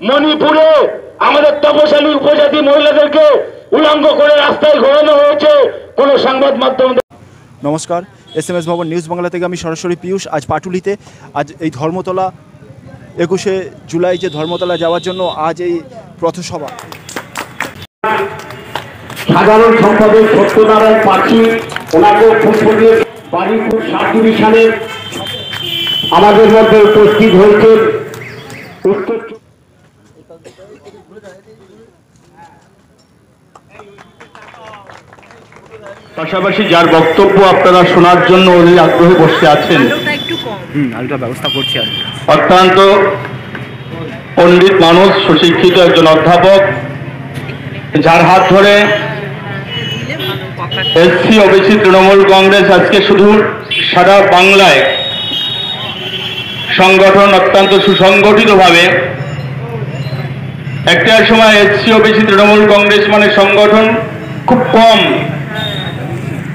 মণিপুরে আমাদের তপশালী উপজাতি মহিলাদেরকে উলঙ্গ করে রাস্তায় ঘোরানো হয়েছে কোন সংবাদ মাধ্যম। নমস্কার, SMS ভবন নিউজ বাংলা থেকে আমি সরাসরি পীয়ূষ। আজ পাটুলিতে আজ এই ধর্মতলা 21শে জুলাই যে ধর্মতলা যাওয়ার জন্য আজ এই পথসভা। সাধারণ সম্পাদক সত্যনারায়ণ পাখি ওনাকে ফুটবলের বাড়িপুর 7 ডিভিশনে আমাদের মধ্যে উপস্থিত হয়েছেন। পাশাপাশি যার বক্তব্য আপনারা শোনার জন্য অধীর আগ্রহে বসে আছেন, আলোটা ব্যবস্থা করছি। অত্যন্ত পণ্ডিত মানুষ, সুশিক্ষিত একজন অধ্যাপক, যার হাত ধরে এসসি ওবিসি তৃণমূল কংগ্রেস আজকে শুধু সারা বাংলায় সংগঠন অত্যন্ত সুসংগঠিতভাবে। একটা সময় এসসি ওবিসি তৃণমূল কংগ্রেস মানে সংগঠন খুব কম,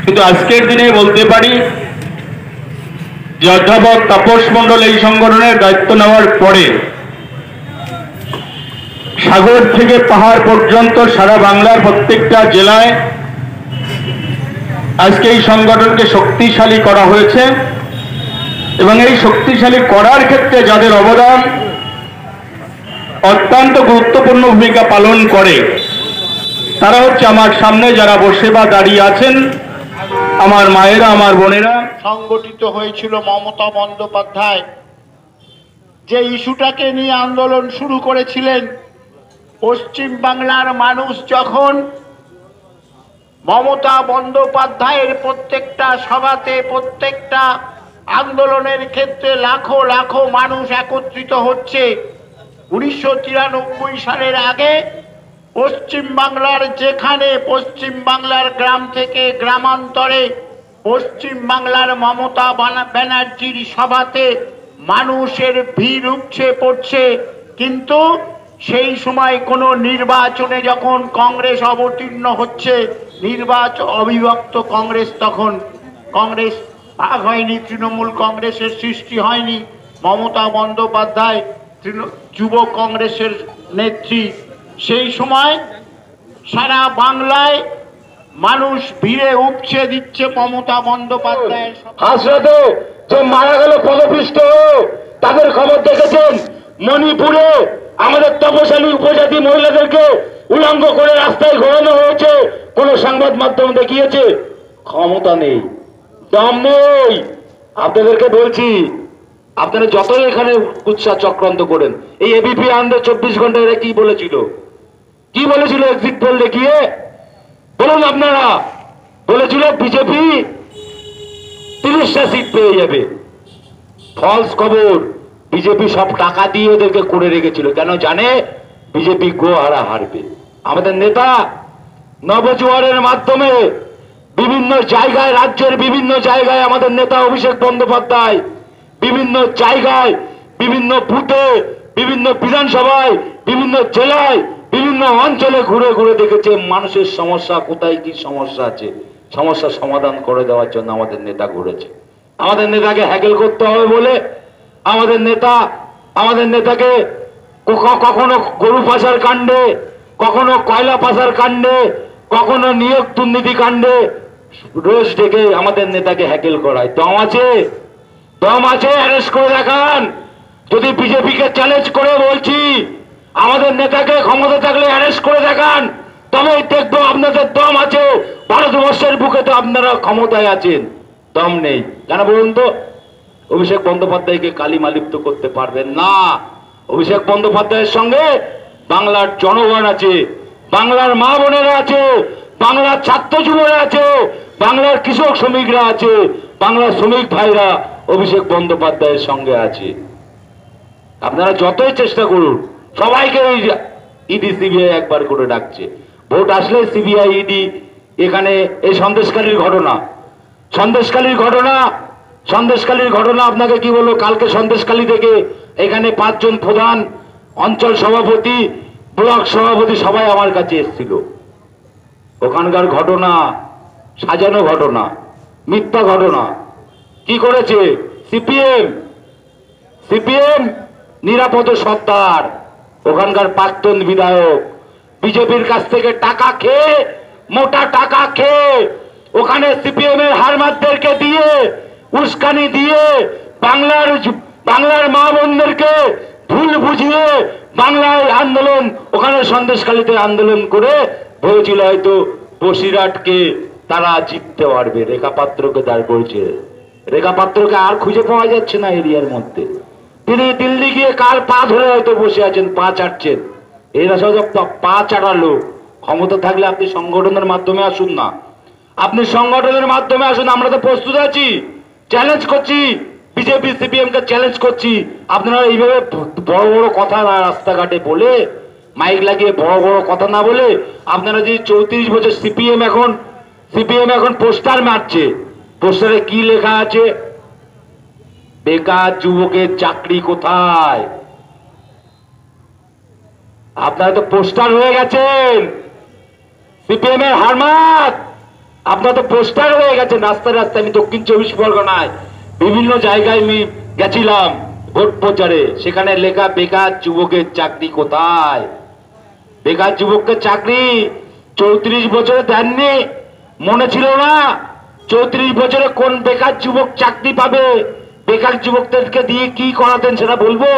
কিন্তু আজকের দিনে বলতে পারি যে অধ্যাপক তাপস মণ্ডল এই সংগঠনের দায়িত্ব নেওয়ার পরে সাগর থেকে পাহাড় পর্যন্ত সারা বাংলার প্রত্যেকটা জেলায় আজকে এই সংগঠনকে শক্তিশালী করা হয়েছে। এবং এই শক্তিশালী করার ক্ষেত্রে যাদের অবদান অত্যন্ত গুরুত্বপূর্ণ ভূমিকা পালন করে, তারা হচ্ছে আমার সামনে যারা বসে বা দাঁড়িয়ে আছেন, আমার মায়েরা, আমার বোনেরা। সংগঠিত হয়েছিল মমতা বন্দ্যোপাধ্যায় যে ইস্যুটাকে নিয়ে আন্দোলন শুরু করেছিলেন। পশ্চিম বাংলার মানুষ যখন মমতা বন্দ্যোপাধ্যায়ের প্রত্যেকটা সভাতে, প্রত্যেকটা আন্দোলনের ক্ষেত্রে লাখো লাখো মানুষ একত্রিত হচ্ছে। 1993 সালের আগে পশ্চিম বাংলার যেখানে পশ্চিম বাংলার গ্রাম থেকে গ্রামান্তরে পশ্চিম বাংলার মমতা ব্যানার্জির সভাতে মানুষের ভিড় উপচে পড়ছে, কিন্তু সেই সময় কোনো নির্বাচনে যখন কংগ্রেস অবতীর্ণ হচ্ছে, অবিভক্ত কংগ্রেস, তখন কংগ্রেস ভাগ হয়নি, তৃণমূল কংগ্রেসের সৃষ্টি হয়নি। মমতা বন্দ্যোপাধ্যায় যুব কংগ্রেসের নেত্রী। সেই সময় সারা বাংলায় মানুষ ভিড়ে উপচে দিচ্ছে মমতা বন্দ্যোপাধ্যায়ের। হাসরাতে যে মারা গেল পদপিষ্ট, তাদের খবর দেখেছেন। মণিপুরে আমাদের তপশালী উপজাতি মহিলাদেরকে উলঙ্গ করে রাস্তায় ঘোরানো হয়েছে, কোন সংবাদ মাধ্যম দেখিয়েছে? ক্ষমতা নেই, দম নেই। আপনাদেরকে বলছি, আপনারা যতই এখানে উৎসাহ চক্রান্ত করেন, এই এবিপি আনন্দে 24 ঘন্টা এরা কি বলেছিল? কি বলেছিল এক্সিট পোল দেখিয়ে? বলুন আপনারা। বলেছিল বিজেপি 30টা সিট পেয়ে যাবে। ফলস খবর। বিজেপি সব টাকা দিয়ে ওদেরকে করে রেখেছিল, কেন জানে? বিজেপি গোহারা হারবে। আমাদের নেতা নবজোয়ারের মাধ্যমে বিভিন্ন জায়গায়, রাজ্যের বিভিন্ন জায়গায় আমাদের নেতা অভিষেক বন্দ্যোপাধ্যায় বিভিন্ন জায়গায়, বিভিন্ন বুথে, বিভিন্ন বিধানসভায়, বিভিন্ন জেলায়, বিভিন্ন অঞ্চলে ঘুরে ঘুরে দেখেছে মানুষের সমস্যা কোথায়, কি সমস্যা আছে, সমস্যা সমাধান করে দেওয়ার জন্য আমাদের নেতা ঘুরেছে। আমাদের নেতাকে হ্যাকেল করতে হবে বলে আমাদের নেতাকে কখনো গরু পাচার কাণ্ডে, কখনো কয়লা পাচার কাণ্ডে, কখনো নিয়োগ দুর্নীতি কাণ্ডে রোজ ডেকে আমাদের নেতাকে হ্যাকেল করায়। দম আছে? দম আছে? অ্যারেস্ট করে দেখান। যদি বিজেপিকে চ্যালেঞ্জ করে বলছি, আমাদের নেতাকে ক্ষমতা থাকলে অ্যারেস্ট করে দেখান, তবেই দেখবো আপনাদের দম আছে। ভারতবর্ষের বুকে তো আপনারা ক্ষমতায় আছেন, দম নেই। কেন বলুন তো? অভিষেক বন্দ্যোপাধ্যায়কে কালিমালিপ্ত করতে পারবেন না। অভিষেক বন্দ্যোপাধ্যায়ের সঙ্গে বাংলার জনগণ আছে, বাংলার মা বোনেরা আছে, বাংলার ছাত্র যুবরা আছে, বাংলার কৃষক শ্রমিকরা আছে, বাংলার শ্রমিক ভাইরা অভিষেক বন্দ্যোপাধ্যায়ের সঙ্গে আছে। আপনারা যতই চেষ্টা করুন, সবাইকে ইডি সিবিআই একবার করে ডাকছে। ভোট আসলে সিবিআই ইডি। এখানে এই সন্দেশখালীর ঘটনা আপনাকে কি বলবো? কালকে সন্দেশখালী থেকে এখানে 5 জন প্রধান, অঞ্চল সভাপতি, ব্লক সভাপতি সবাই আমার কাছে এসেছিল। ওখানকার ঘটনা সাজানো ঘটনা, মিথ্যা ঘটনা। কি করেছে সিপিএম? নিরাপদ সর্দার ওখানকার প্রাক্তন বিধায়ক বিজেপির কাছ থেকে টাকা খেয়ে, মোটা টাকা খেয়ে ওখানে সিপিএম এর হারমাতদেরকে দিয়ে, উস্কানি দিয়ে বাংলার মা বোনদেরকে ভুল বুঝিয়ে বাংলায় আন্দোলন, ওখানে সন্দেশখালীতে আন্দোলন করে ভেবেছিল হয়তো বসিরহাটকে তারা জিততে পারবে। রেখা পাত্রকে দাঁড় করেছে। রেখা পাত্রকে আর খুঁজে পাওয়া যাচ্ছে না এরিয়ার মধ্যে। তিনি দিল্লি গিয়ে কার পা ধরে হয়তো বসে আছেন, পা চাটছেন। এরা সব পা চাটা লোক। ক্ষমতা থাকলে আপনি সংগঠনের মাধ্যমে আসুন না, আপনি সংগঠনের মাধ্যমে আসুন। আমরা তো প্রস্তুত আছি, চ্যালেঞ্জ করছি, বিজেপি সিপিএম কে চ্যালেঞ্জ করছি। আপনারা এইভাবে বড় বড় কথা রাস্তাঘাটে বলে, মাইক লাগিয়ে বড় বড় কথা না বলে, আপনারা যে 34 বছর সিপিএম এখন পোস্টার মারছে। পোস্টারে কি লেখা আছে? বেকার যুবকের চাকরি কোথায়? আপনারা তো পোস্টার হয়ে গেছেন, সিপিএম এর হারমাত। আপনারা তো পোস্টার হয়ে গেছেন রাস্তায় রাস্তায়। আমি দক্ষিণ 24 পরগনায় বিভিন্ন জায়গায় আমি গেছিলাম ভোট প্রচারে, সেখানে লেখা বেকার যুবকের চাকরি কোথায়? বেকার যুবককে চাকরি 34 বছরে দেননি, মনে ছিল না? 34 বছরে কোন বেকার যুবক চাকরি পাবে? বেকার যুবকদেরকে দিয়ে কি করাতেন সেটা বলবো?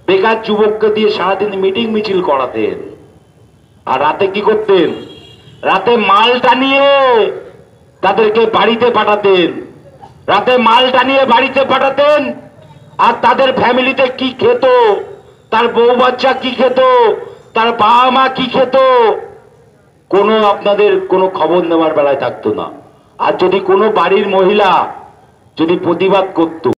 বেকার যুবককে দিয়ে সারাদিন মিটিং মিছিল করাতেন। আর রাতে কি করতেন? রাতে মাল টানিয়ে তাদেরকে বাড়িতে পাঠাতেন। আর তাদের ফ্যামিলিতে কি খেত, তার বউ বাচ্চা কি খেত, তার বাবা মা কি খেত, আপনাদের কোনো খবর নেওয়ার বেলায় থাকতো না। আর যদি কোনো বাড়ির মহিলা যদি প্রতিবাদ করত,